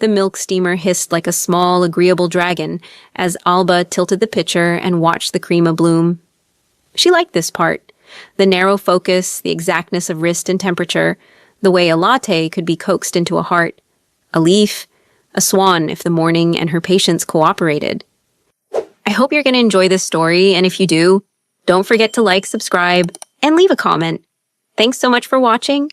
The milk steamer hissed like a small, agreeable dragon as Alba tilted the pitcher and watched the cream abloom. She liked this part. The narrow focus, the exactness of wrist and temperature, the way a latte could be coaxed into a heart, a leaf, a swan if the morning and her patience cooperated. I hope you're going to enjoy this story, and if you do, don't forget to like, subscribe, and leave a comment. Thanks so much for watching.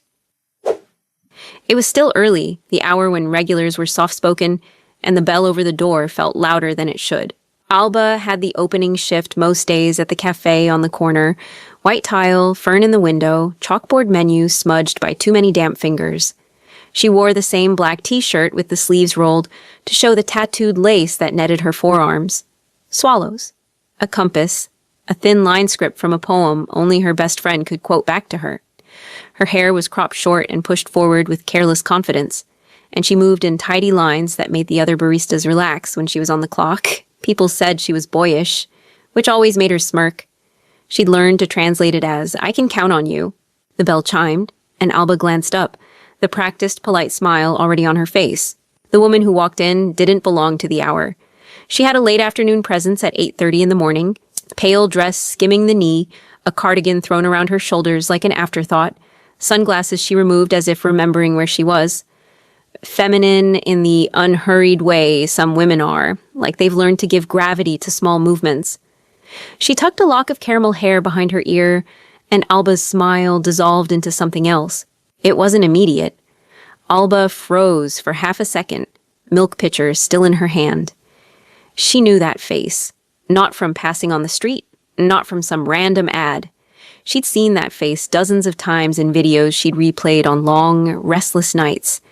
It was still early, the hour when regulars were soft-spoken, and the bell over the door felt louder than it should. Alba had the opening shift most days at the cafe on the corner, white tile, fern in the window, chalkboard menu smudged by too many damp fingers. She wore the same black t-shirt with the sleeves rolled to show the tattooed lace that netted her forearms. Swallows, a compass, a thin line script from a poem only her best friend could quote back to her. Her hair was cropped short and pushed forward with careless confidence, and she moved in tidy lines that made the other baristas relax when she was on the clock. People said she was boyish, which always made her smirk. She'd learned to translate it as, "I can count on you." The bell chimed, and Alba glanced up, the practiced, polite smile already on her face. The woman who walked in didn't belong to the hour. She had a late afternoon presence at 8:30 in the morning, pale dress skimming the knee, a cardigan thrown around her shoulders like an afterthought, sunglasses she removed as if remembering where she was. Feminine in the unhurried way some women are, like they've learned to give gravity to small movements. She tucked a lock of caramel hair behind her ear, and Alba's smile dissolved into something else. It wasn't immediate. Alba froze for half a second, milk pitcher still in her hand. She knew that face, not from passing on the street, not from some random ad. She'd seen that face dozens of times in videos she'd replayed on long, restless nights.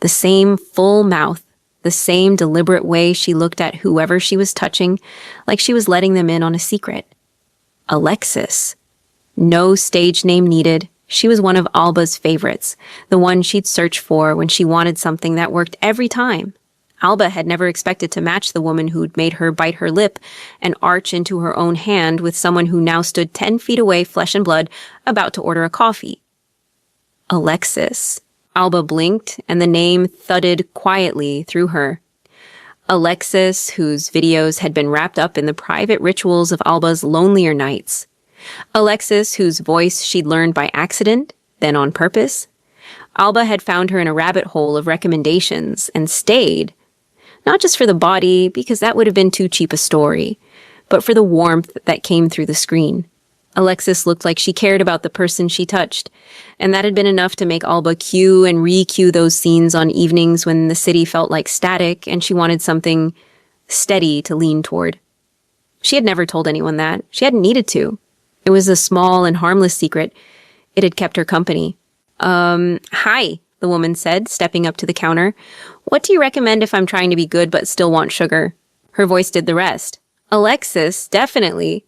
The same full mouth, the same deliberate way she looked at whoever she was touching, like she was letting them in on a secret. Alexis. No stage name needed. She was one of Alba's favorites, the one she'd search for when she wanted something that worked every time. Alba had never expected to match the woman who'd made her bite her lip and arch into her own hand with someone who now stood 10 feet away, flesh and blood, about to order a coffee. Alexis. Alba blinked, and the name thudded quietly through her. Alexis, whose videos had been wrapped up in the private rituals of Alba's lonelier nights. Alexis, whose voice she'd learned by accident, then on purpose. Alba had found her in a rabbit hole of recommendations and stayed. Not just for the body, because that would have been too cheap a story, but for the warmth that came through the screen. Alexis looked like she cared about the person she touched, and that had been enough to make Alba cue and re-cue those scenes on evenings when the city felt like static and she wanted something steady to lean toward. She had never told anyone that. She hadn't needed to. It was a small and harmless secret. It had kept her company. Hi, the woman said, stepping up to the counter. What do you recommend if I'm trying to be good but still want sugar? Her voice did the rest. Alexis, definitely.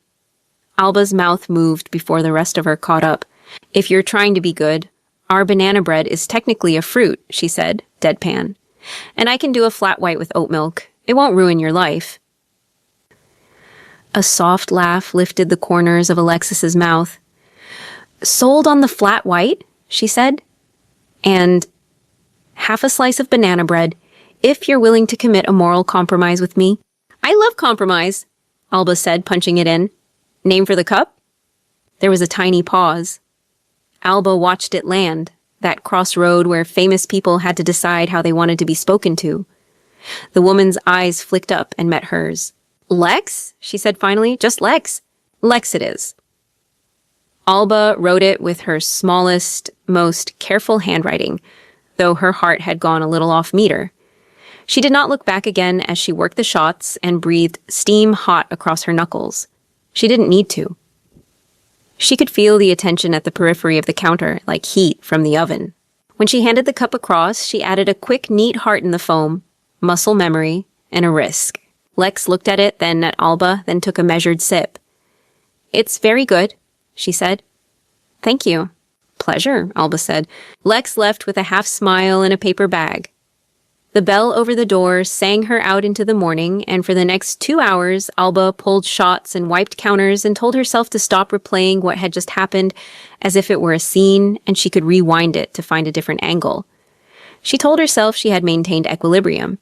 Alba's mouth moved before the rest of her caught up. If you're trying to be good, our banana bread is technically a fruit, she said, deadpan. And I can do a flat white with oat milk. It won't ruin your life. A soft laugh lifted the corners of Alexis's mouth. Sold on the flat white, she said. And half a slice of banana bread, if you're willing to commit a moral compromise with me. I love compromise, Alba said, punching it in. Name for the cup? There was a tiny pause. Alba watched it land, that crossroad where famous people had to decide how they wanted to be spoken to. The woman's eyes flicked up and met hers. Lex? She said finally. Just Lex. Lex it is. Alba wrote it with her smallest, most careful handwriting, though her heart had gone a little off meter. She did not look back again as she worked the shots and breathed steam hot across her knuckles. She didn't need to. She could feel the attention at the periphery of the counter, like heat from the oven. When she handed the cup across, she added a quick, neat heart in the foam, muscle memory, and a risk. Lex looked at it, then at Alba, then took a measured sip. It's very good, she said. Thank you. Pleasure, Alba said. Lex left with a half smile and a paper bag. The bell over the door sang her out into the morning, and for the next 2 hours, Alba pulled shots and wiped counters and told herself to stop replaying what had just happened as if it were a scene and she could rewind it to find a different angle. She told herself she had maintained equilibrium.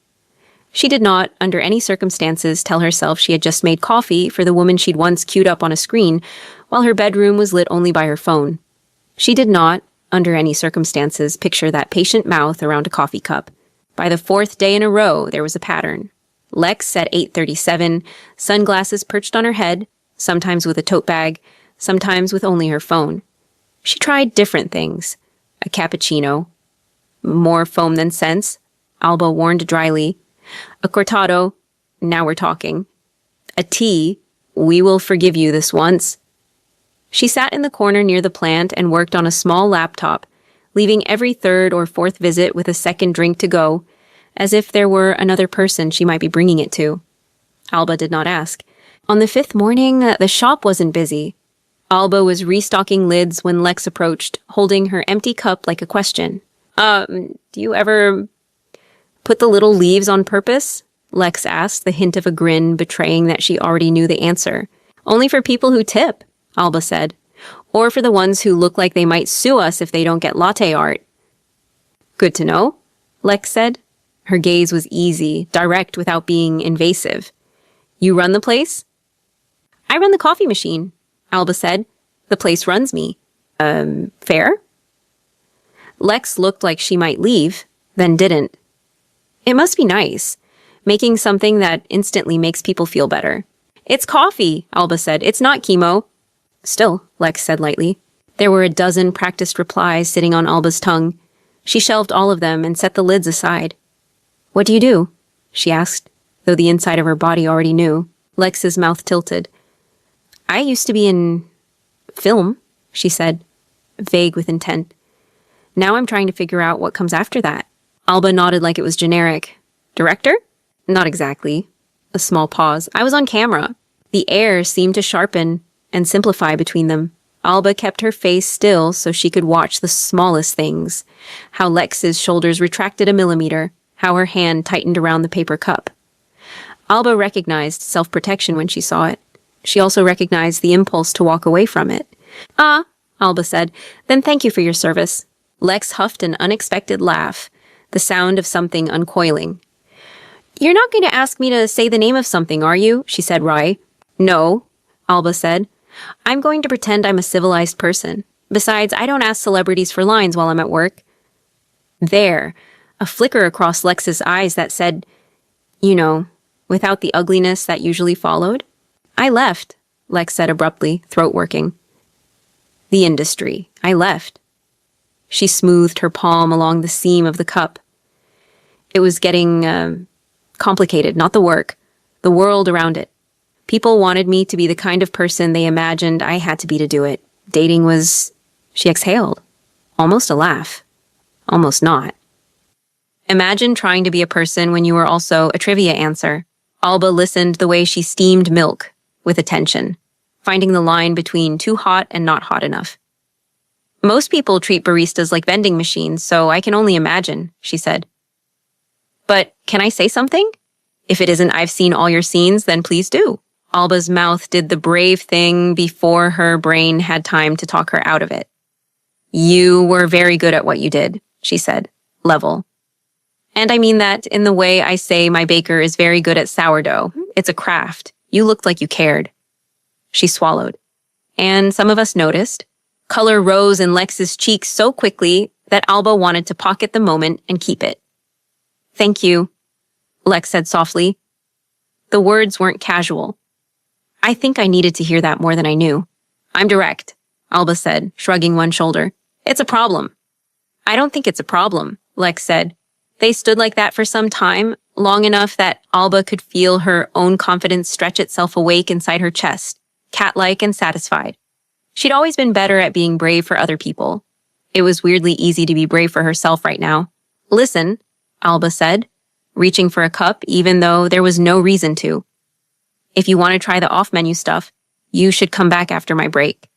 She did not, under any circumstances, tell herself she had just made coffee for the woman she'd once queued up on a screen, while her bedroom was lit only by her phone. She did not, under any circumstances, picture that patient mouth around a coffee cup. By the fourth day in a row, there was a pattern. Lex at 8:37, sunglasses perched on her head, sometimes with a tote bag, sometimes with only her phone. She tried different things. A cappuccino. More foam than sense, Alba warned dryly. A cortado. Now we're talking. A tea. We will forgive you this once. She sat in the corner near the plant and worked on a small laptop, leaving every third or fourth visit with a second drink to go, as if there were another person she might be bringing it to. Alba did not ask. On the fifth morning, the shop wasn't busy. Alba was restocking lids when Lex approached, holding her empty cup like a question. Do you ever put the little leaves on purpose? Lex asked, the hint of a grin betraying that she already knew the answer. Only for people who tip, Alba said. Or for the ones who look like they might sue us if they don't get latte art. Good to know, Lex said. Her gaze was easy, direct without being invasive. You run the place? I run the coffee machine, Alba said. The place runs me. Fair? Lex looked like she might leave, then didn't. It must be nice, making something that instantly makes people feel better. It's coffee, Alba said. It's not chemo. Still, Lex said lightly. There were a dozen practiced replies sitting on Alba's tongue. She shelved all of them and set the lids aside. What do you do? She asked, though the inside of her body already knew. Lex's mouth tilted. I used to be in film, she said, vague with intent. Now I'm trying to figure out what comes after that. Alba nodded like it was generic. Director? Not exactly. A small pause. I was on camera. The air seemed to sharpen and simplify between them. Alba kept her face still so she could watch the smallest things. How Lex's shoulders retracted a millimeter. How her hand tightened around the paper cup. Alba recognized self-protection when she saw it. She also recognized the impulse to walk away from it. Ah, Alba said. Then thank you for your service. Lex huffed an unexpected laugh, the sound of something uncoiling. You're not going to ask me to say the name of something, are you? She said wry. No, Alba said. I'm going to pretend I'm a civilized person. Besides, I don't ask celebrities for lines while I'm at work. There, a flicker across Lex's eyes that said, you know, without the ugliness that usually followed. I left, Lex said abruptly, throat working. The industry. I left. She smoothed her palm along the seam of the cup. It was getting, complicated, not the work, the world around it. People wanted me to be the kind of person they imagined I had to be to do it. Dating was... She exhaled. Almost a laugh. Almost not. Imagine trying to be a person when you were also a trivia answer. Alba listened the way she steamed milk, with attention, finding the line between too hot and not hot enough. Most people treat baristas like vending machines, so I can only imagine, she said. But can I say something? If it isn't I've seen all your scenes, then please do. Alba's mouth did the brave thing before her brain had time to talk her out of it. You were very good at what you did, she said, level. And I mean that in the way I say my baker is very good at sourdough. It's a craft. You looked like you cared. She swallowed. And some of us noticed. Color rose in Lex's cheeks so quickly that Alba wanted to pocket the moment and keep it. Thank you, Lex said softly. The words weren't casual. I think I needed to hear that more than I knew. I'm direct, Alba said, shrugging one shoulder. It's a problem. I don't think it's a problem, Lex said. They stood like that for some time, long enough that Alba could feel her own confidence stretch itself awake inside her chest, cat-like and satisfied. She'd always been better at being brave for other people. It was weirdly easy to be brave for herself right now. Listen, Alba said, reaching for a cup even though there was no reason to. If you want to try the off-menu stuff, you should come back after my break.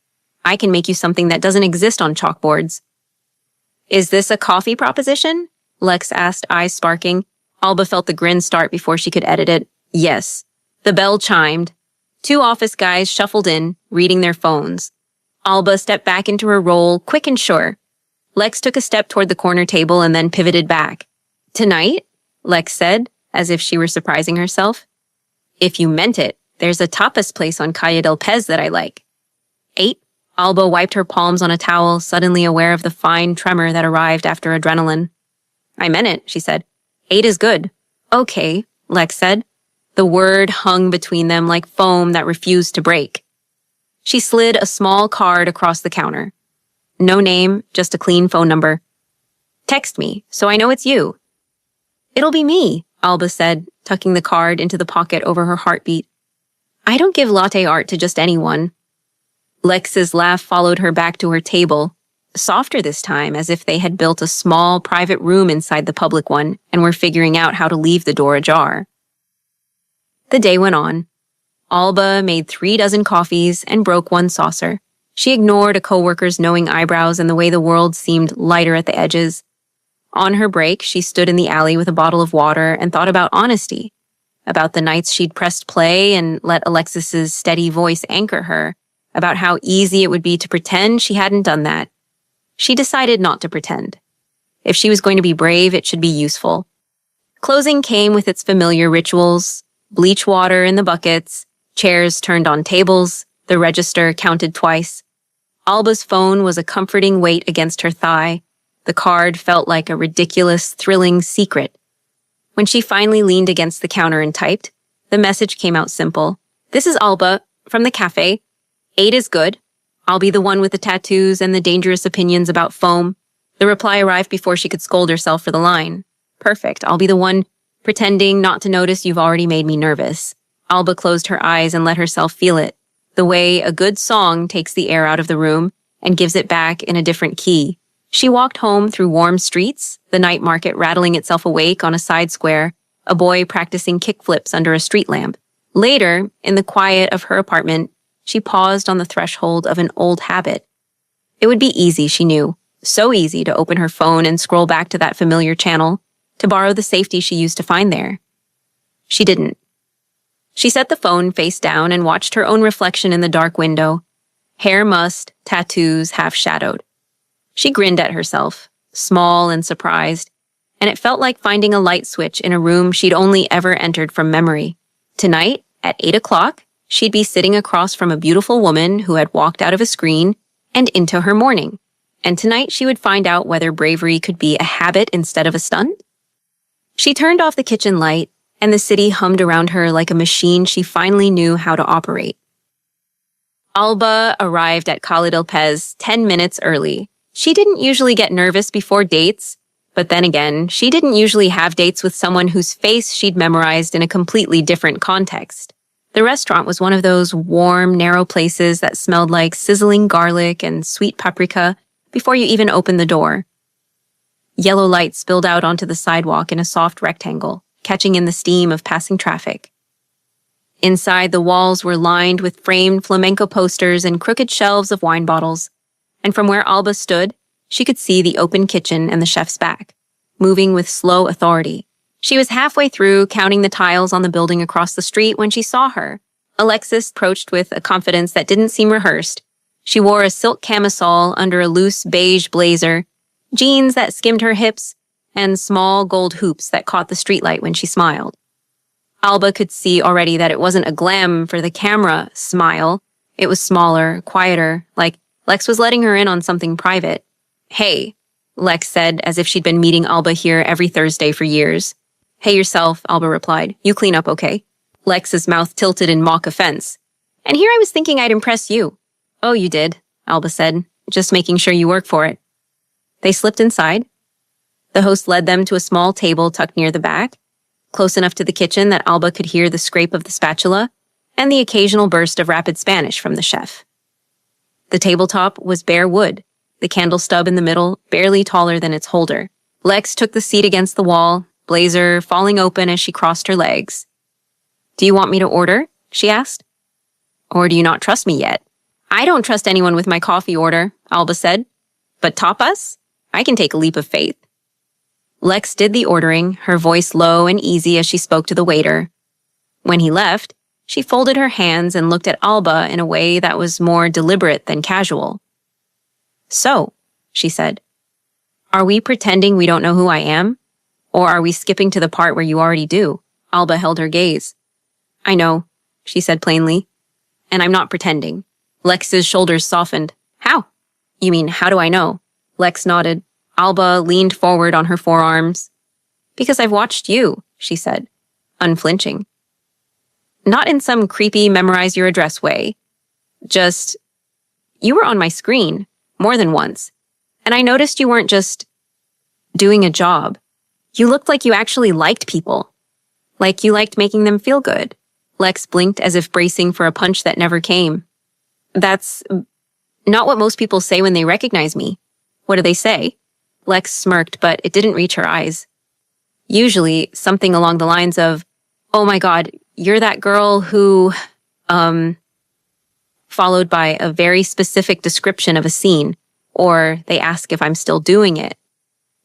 I can make you something that doesn't exist on chalkboards. Is this a coffee proposition? Lex asked, eyes sparking. Alba felt the grin start before she could edit it. Yes. The bell chimed. 2 office guys shuffled in, reading their phones. Alba stepped back into her role, quick and sure. Lex took a step toward the corner table and then pivoted back. "Tonight?" Lex said, as if she were surprising herself. "If you meant it, there's a tapas place on Calle del Pez that I like." 8. Alba wiped her palms on a towel, suddenly aware of the fine tremor that arrived after adrenaline. "I meant it," she said. 8 is good." "Okay," Lex said. The word hung between them like foam that refused to break. She slid a small card across the counter. "No name, just a clean phone number." "Text me, so I know it's you." "It'll be me," Alba said, tucking the card into the pocket over her heartbeat. "I don't give latte art to just anyone." Lex's laugh followed her back to her table, softer this time, as if they had built a small private room inside the public one and were figuring out how to leave the door ajar. The day went on. Alba made 3 dozen coffees and broke 1 saucer. She ignored a coworker's knowing eyebrows and the way the world seemed lighter at the edges. On her break, she stood in the alley with a bottle of water and thought about honesty, about the nights she'd pressed play and let Alexis's steady voice anchor her, about how easy it would be to pretend she hadn't done that. She decided not to pretend. If she was going to be brave, it should be useful. Closing came with its familiar rituals: bleach water in the buckets, chairs turned on tables, the register counted twice. Alba's phone was a comforting weight against her thigh. The card felt like a ridiculous, thrilling secret. When she finally leaned against the counter and typed, the message came out simple. "This is Alba, from the cafe. 8 is good. I'll be the one with the tattoos and the dangerous opinions about foam." The reply arrived before she could scold herself for the line. "Perfect. I'll be the one pretending not to notice you've already made me nervous." Alba closed her eyes and let herself feel it, the way a good song takes the air out of the room and gives it back in a different key. She walked home through warm streets, the night market rattling itself awake on a side square, a boy practicing kickflips under a street lamp. Later, in the quiet of her apartment, she paused on the threshold of an old habit. It would be easy, she knew, so easy to open her phone and scroll back to that familiar channel, to borrow the safety she used to find there. She didn't. She set the phone face down and watched her own reflection in the dark window. Hair mussed, tattoos half-shadowed. She grinned at herself, small and surprised, and it felt like finding a light switch in a room she'd only ever entered from memory. Tonight, at 8 o'clock, she'd be sitting across from a beautiful woman who had walked out of a screen and into her morning. And tonight she would find out whether bravery could be a habit instead of a stunt. She turned off the kitchen light, and the city hummed around her like a machine she finally knew how to operate. Alba arrived at Calle del Pez 10 minutes early. She didn't usually get nervous before dates, but then again, she didn't usually have dates with someone whose face she'd memorized in a completely different context. The restaurant was one of those warm, narrow places that smelled like sizzling garlic and sweet paprika before you even opened the door. Yellow light spilled out onto the sidewalk in a soft rectangle, catching in the steam of passing traffic. Inside, the walls were lined with framed flamenco posters and crooked shelves of wine bottles, and from where Alba stood, she could see the open kitchen and the chef's back, moving with slow authority. She was halfway through, counting the tiles on the building across the street when she saw her. Alexis approached with a confidence that didn't seem rehearsed. She wore a silk camisole under a loose beige blazer, jeans that skimmed her hips, and small gold hoops that caught the streetlight when she smiled. Alba could see already that it wasn't a glam for the camera smile. It was smaller, quieter, like Lex was letting her in on something private. "Hey," Lex said, as if she'd been meeting Alba here every Thursday for years. "Hey yourself," Alba replied. "You clean up, okay?" Lex's mouth tilted in mock offense. "And here I was thinking I'd impress you." "Oh, you did," Alba said, "just making sure you work for it." They slipped inside. The host led them to a small table tucked near the back, close enough to the kitchen that Alba could hear the scrape of the spatula and the occasional burst of rapid Spanish from the chef. The tabletop was bare wood, the candle stub in the middle barely taller than its holder. Lex took the seat against the wall, blazer falling open as she crossed her legs. "Do you want me to order?" she asked. "Or do you not trust me yet?" "I don't trust anyone with my coffee order," Alba said. "But tapas? I can take a leap of faith." Lex did the ordering, her voice low and easy as she spoke to the waiter. When he left, she folded her hands and looked at Alba in a way that was more deliberate than casual. "So," she said, Are we pretending we don't know who I am? Or are we skipping to the part where you already do? Alba held her gaze. I know, she said plainly. And I'm not pretending. Lex's shoulders softened. How? You mean, how do I know? Lex nodded. Alba leaned forward on her forearms. Because I've watched you, she said, unflinching. Not in some creepy memorize your address way. Just, you were on my screen, more than once. And I noticed you weren't just doing a job. You looked like you actually liked people. Like you liked making them feel good. Lex blinked as if bracing for a punch that never came. That's not what most people say when they recognize me. What do they say? Lex smirked, but it didn't reach her eyes. Usually, something along the lines of, oh my God, you're that girl who, followed by a very specific description of a scene, or they ask if I'm still doing it,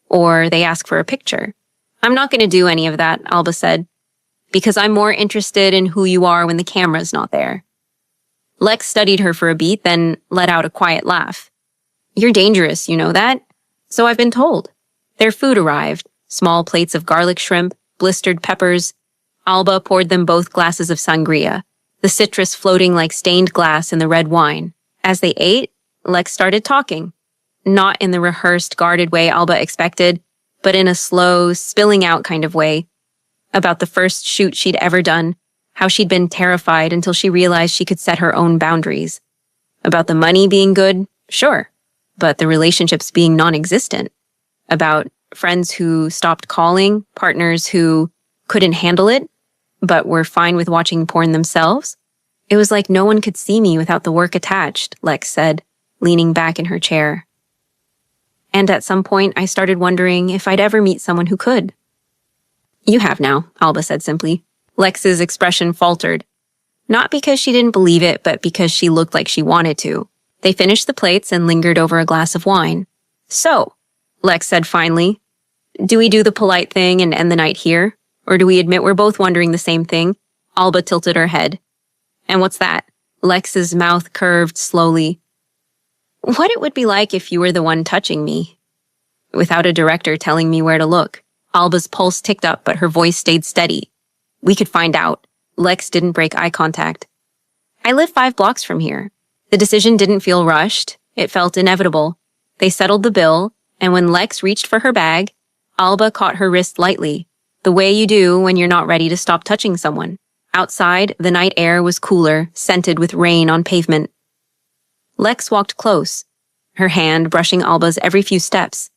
or they ask for a picture. I'm not going to do any of that, Alba said, because I'm more interested in who you are when the camera's not there. Lex studied her for a beat, then let out a quiet laugh. You're dangerous, you know that? So I've been told. Their food arrived, small plates of garlic shrimp, blistered peppers. Alba poured them both glasses of sangria, the citrus floating like stained glass in the red wine. As they ate, Lex started talking. Not in the rehearsed, guarded way Alba expected, but in a slow, spilling out kind of way. About the first shoot she'd ever done, how she'd been terrified until she realized she could set her own boundaries. About the money being good, sure, but the relationships being non-existent. About friends who stopped calling, partners who couldn't handle it, but were fine with watching porn themselves. It was like no one could see me without the work attached, Lex said, leaning back in her chair. And at some point, I started wondering if I'd ever meet someone who could. You have now, Alba said simply. Lex's expression faltered. Not because she didn't believe it, but because she looked like she wanted to. They finished the plates and lingered over a glass of wine. So, Lex said finally, do we do the polite thing and end the night here? Or do we admit we're both wondering the same thing? Alba tilted her head. And what's that? Lex's mouth curved slowly. What it would be like if you were the one touching me. Without a director telling me where to look. Alba's pulse ticked up, but her voice stayed steady. We could find out. Lex didn't break eye contact. I live 5 blocks from here. The decision didn't feel rushed. It felt inevitable. They settled the bill, and when Lex reached for her bag, Alba caught her wrist lightly, the way you do when you're not ready to stop touching someone. Outside, the night air was cooler, scented with rain on pavement. Lex walked close, her hand brushing Alba's every few steps.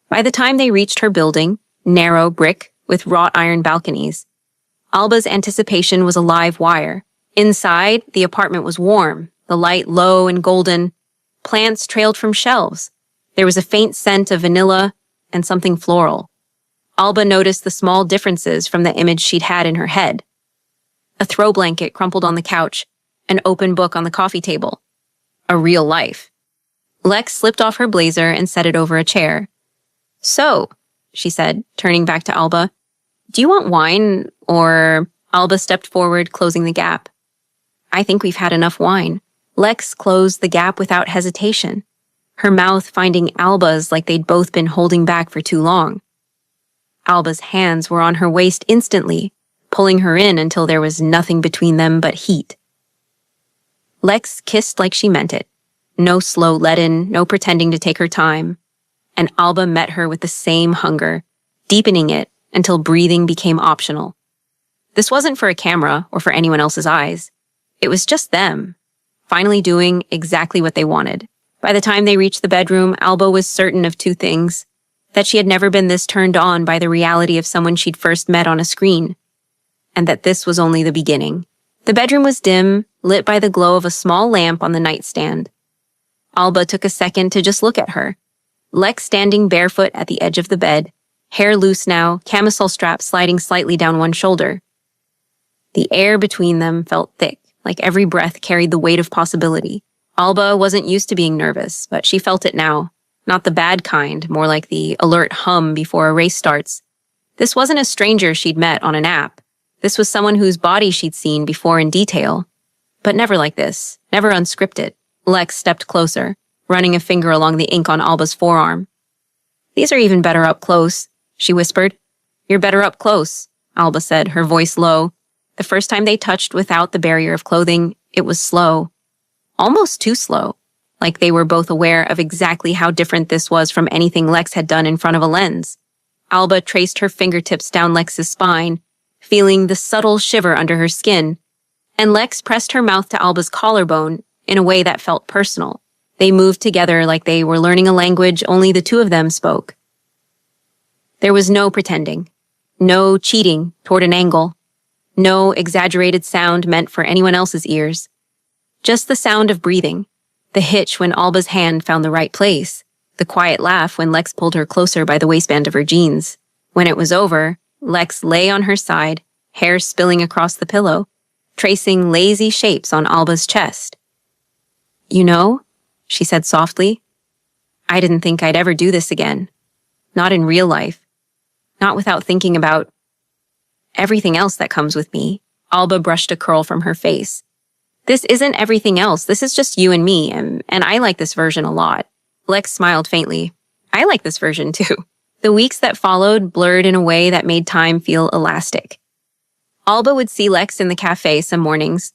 By the time they reached her building, narrow brick with wrought iron balconies, Alba's anticipation was a live wire. Inside, the apartment was warm, the light low and golden. Plants trailed from shelves. There was a faint scent of vanilla and something floral. Alba noticed the small differences from the image she'd had in her head. A throw blanket crumpled on the couch, an open book on the coffee table. A real life. Lex slipped off her blazer and set it over a chair. So, she said, turning back to Alba, do you want wine, or... Alba stepped forward, closing the gap. I think we've had enough wine. Lex closed the gap without hesitation, her mouth finding Alba's like they'd both been holding back for too long. Alba's hands were on her waist instantly, pulling her in until there was nothing between them but heat. Lex kissed like she meant it. No slow let-in, no pretending to take her time. And Alba met her with the same hunger, deepening it until breathing became optional. This wasn't for a camera or for anyone else's eyes. It was just them, finally doing exactly what they wanted. By the time they reached the bedroom, Alba was certain of 2 things. That she had never been this turned on by the reality of someone she'd first met on a screen. And that this was only the beginning. The bedroom was dim, lit by the glow of a small lamp on the nightstand. Alba took a second to just look at her. Lex standing barefoot at the edge of the bed, hair loose now, camisole strap sliding slightly down one shoulder. The air between them felt thick, like every breath carried the weight of possibility. Alba wasn't used to being nervous, but she felt it now. Not the bad kind, more like the alert hum before a race starts. This wasn't a stranger she'd met on an app. This was someone whose body she'd seen before in detail. But never like this, never unscripted. Lex stepped closer, running a finger along the ink on Alba's forearm. These are even better up close, she whispered. You're better up close, Alba said, her voice low. The first time they touched without the barrier of clothing, it was slow. Almost too slow, like they were both aware of exactly how different this was from anything Lex had done in front of a lens. Alba traced her fingertips down Lex's spine, feeling the subtle shiver under her skin, and Lex pressed her mouth to Alba's collarbone in a way that felt personal. They moved together like they were learning a language only the two of them spoke. There was no pretending, no cheating toward an angle, no exaggerated sound meant for anyone else's ears. Just the sound of breathing, the hitch when Alba's hand found the right place, the quiet laugh when Lex pulled her closer by the waistband of her jeans. When it was over, Lex lay on her side, hair spilling across the pillow, tracing lazy shapes on Alba's chest. You know, she said softly, I didn't think I'd ever do this again. Not in real life. Not without thinking about everything else that comes with me. Alba brushed a curl from her face. This isn't everything else. This is just you and me, and I like this version a lot. Lex smiled faintly. I like this version too. The weeks that followed blurred in a way that made time feel elastic. Alba would see Lex in the cafe some mornings,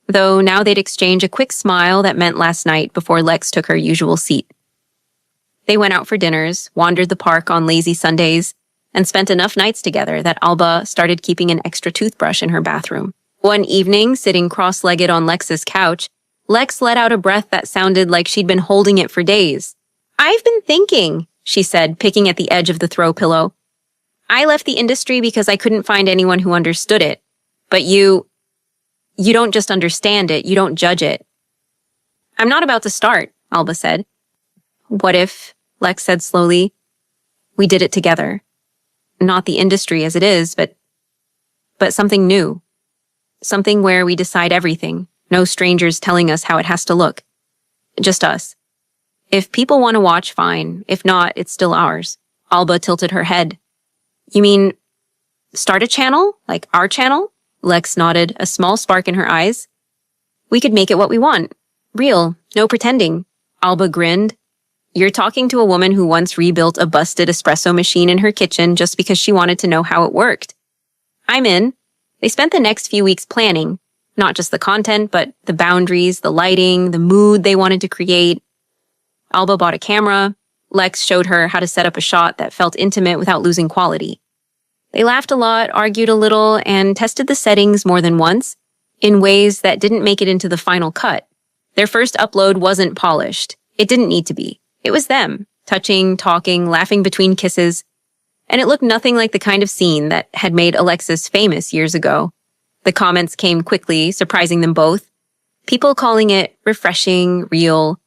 though now they'd exchange a quick smile that meant last night before Lex took her usual seat. They went out for dinners, wandered the park on lazy Sundays, and spent enough nights together that Alba started keeping an extra toothbrush in her bathroom. One evening, sitting cross-legged on Lex's couch, Lex let out a breath that sounded like she'd been holding it for days. I've been thinking, she said, picking at the edge of the throw pillow. I left the industry because I couldn't find anyone who understood it. But you don't just understand it, you don't judge it. I'm not about to start, Alba said. What if, Lex said slowly, we did it together? Not the industry as it is, but something new. Something where we decide everything, no strangers telling us how it has to look. Just us. If people want to watch, fine. If not, it's still ours. Alba tilted her head. You mean, start a channel? Like our channel? Lex nodded, a small spark in her eyes. We could make it what we want. Real, no pretending. Alba grinned. You're talking to a woman who once rebuilt a busted espresso machine in her kitchen just because she wanted to know how it worked. I'm in. They spent the next few weeks planning, not just the content, but the boundaries, the lighting, the mood they wanted to create. Alba bought a camera. Lex showed her how to set up a shot that felt intimate without losing quality. They laughed a lot, argued a little, and tested the settings more than once in ways that didn't make it into the final cut. Their first upload wasn't polished. It didn't need to be. It was them, touching, talking, laughing between kisses. And it looked nothing like the kind of scene that had made Alexis famous years ago. The comments came quickly, surprising them both. People calling it refreshing, real.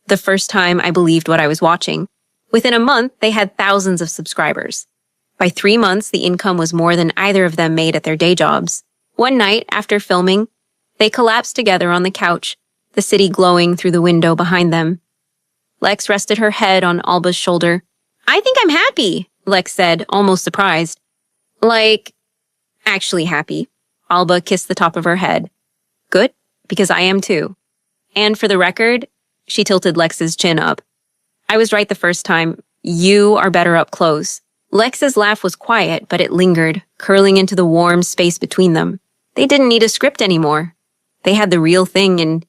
The first time I believed what I was watching. Within a month, they had thousands of subscribers. By 3 months, the income was more than either of them made at their day jobs. One night, after filming, they collapsed together on the couch, the city glowing through the window behind them. Lex rested her head on Alba's shoulder. I think I'm happy, Lex said, almost surprised. Like, actually happy. Alba kissed the top of her head. Good, because I am too. And for the record, she tilted Lex's chin up. I was right the first time. You are better up close. Lex's laugh was quiet, but it lingered, curling into the warm space between them. They didn't need a script anymore. They had the real thing, and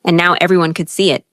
now everyone could see it.